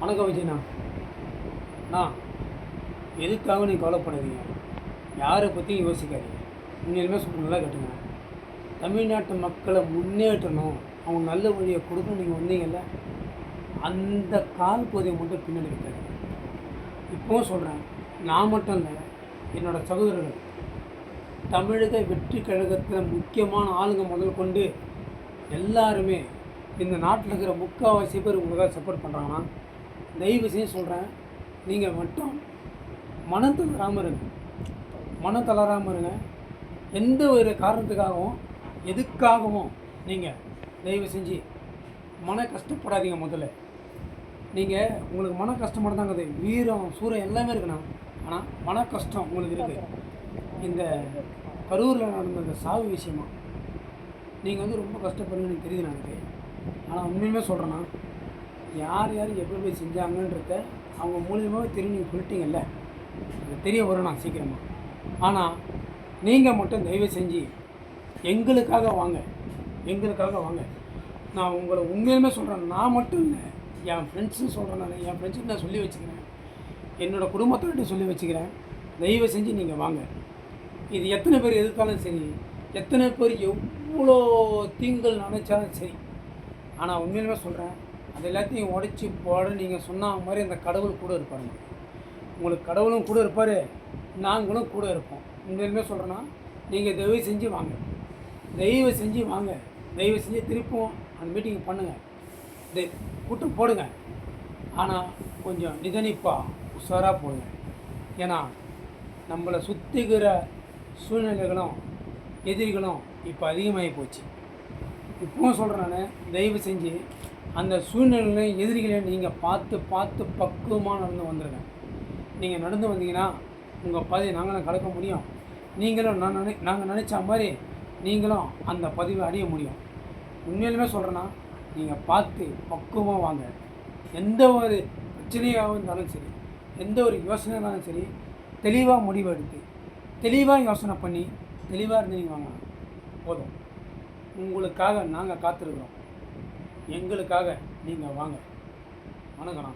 வணக்கம் விஜய்ண்ணா. அண்ணா, எதுக்காக நீங்கள் கவலைப்படாதீங்க, யாரை பற்றியும் யோசிக்காதீங்க. உண்மையிலுமே சொல்ல நல்லா கேட்டுங்க. தமிழ்நாட்டு மக்களை முன்னேற்றணும், அவங்க நல்ல வழியை கொடுக்கணும். நீங்கள் வந்தீங்கல்ல, அந்த கால் பகுதியை மட்டும் பின்னாடி வைக்காதீங்க. இப்போவும் சொல்கிறேன், நான் மட்டும் இல்லை, என்னோடய சகோதரர்கள் தமிழக வெற்றி கழகத்தில் முக்கியமான ஆளுங்க முதல் கொண்டு எல்லாருமே இந்த நாட்டில் இருக்கிற முக்கால்வாசி பேர் உங்களுக்காக சப்போர்ட் பண்ணுறாங்கன்னா, தயவு செய்து சொல்கிறேன், நீங்கள் மட்டும் மனம் தளராமல் இருங்க. எந்த ஒரு காரணத்துக்காகவும் எதுக்காகவும் நீங்கள் தயவு செஞ்சு மன கஷ்டப்படாதீங்க. முதல்ல நீங்கள் உங்களுக்கு மன கஷ்டப்பட தாங்க, வீரம் சூரம் எல்லாமே இருக்குண்ணா. ஆனால் மன கஷ்டம் உங்களுக்கு இருக்குது. இந்த கரூரில் நடந்த இந்த சாவு விஷயமா நீங்கள் ரொம்ப கஷ்டப்படுறீங்கன்னு எனக்கு தெரியுது எனக்கு. ஆனால் உண்மையுமே சொல்கிறேன்னா, யார் எப்படி போய் செஞ்சாங்கன்றத அவங்க மூலியமாகவே தெரியும். நீங்கள் சொல்லிட்டீங்கல்ல, அது தெரிய வரும் நான் சீக்கிரமாக. ஆனால் நீங்கள் மட்டும் தயவு செஞ்சு எங்களுக்காக வாங்க. நான் உங்களை உண்மையுமே சொல்கிறேன், நான் மட்டும் இல்லை, என் ஃப்ரெண்ட்ஸுன்னு சொல்கிறேன். என் ஃப்ரெண்ட்ஸுக்கு நான் சொல்லி வச்சுக்கிறேன், என்னோடய குடும்பத்தோடு சொல்லி வச்சுக்கிறேன். தயவு செஞ்சு நீங்கள் வாங்க. இது எத்தனை பேர் எதிர்த்தாலும் சரி, எத்தனை பேர் எவ்வளோ தீங்குகள் நினைச்சாலும் சரி, ஆனால் உண்மையிலுமே சொல்கிறேன், அது எல்லாத்தையும் உடைச்சி போட நீங்கள் சொன்ன மாதிரி அந்த கடவுள் கூட இருப்பாருங்க. உங்களுக்கு கடவுளும் கூட இருப்பார், நாங்களும் கூட இருப்போம். உண்மையிலுமே சொல்கிறேன்னா, நீங்கள் தயவு செஞ்சு வாங்க. தயவு செஞ்சு திருப்பவும் அந்த மீட்டிங் பண்ணுங்கள், கூட்டம் போடுங்க. ஆனால் கொஞ்சம் நிதானிப்பாக உஷாராக போடுங்க. ஏன்னா நம்மளை சுற்றிக்கிற சூழ்நிலைகளும் எதிரிகளும் இப்போ அதிகமாகி போச்சு. இப்போவும் சொல்கிறேன், நான் தயவு செஞ்சு அந்த சூழ்நிலைகளையும் எதிரிகளையும் நீங்கள் பார்த்து பக்குவமாக நடந்து வந்துடுங்க. நீங்கள் நடந்து வந்தீங்கன்னா உங்கள் பாதையை நாங்களும் கடக்க முடியும். நீங்களும் நாங்கள் நினச்ச மாதிரி நீங்களும் அந்த பதிவை அடைய முடியும். உண்மையிலுமே சொல்கிறேன்னா, நீங்கள் பார்த்து பக்குவமாக வாங்க. எந்த ஒரு பிரச்சனையாக இருந்தாலும் சரி, எந்த ஒரு யோசனை இருந்தாலும் சரி, தெளிவாக முடிவு எடுத்து தெளிவாக யோசனை பண்ணி தெளிவாக இருந்து நீங்கள் வாங்க. போதும். உங்களுக்காக நாங்கள் காத்திருக்கிறோம். எங்களுக்காக நீங்கள் வாங்க. வணக்கம்.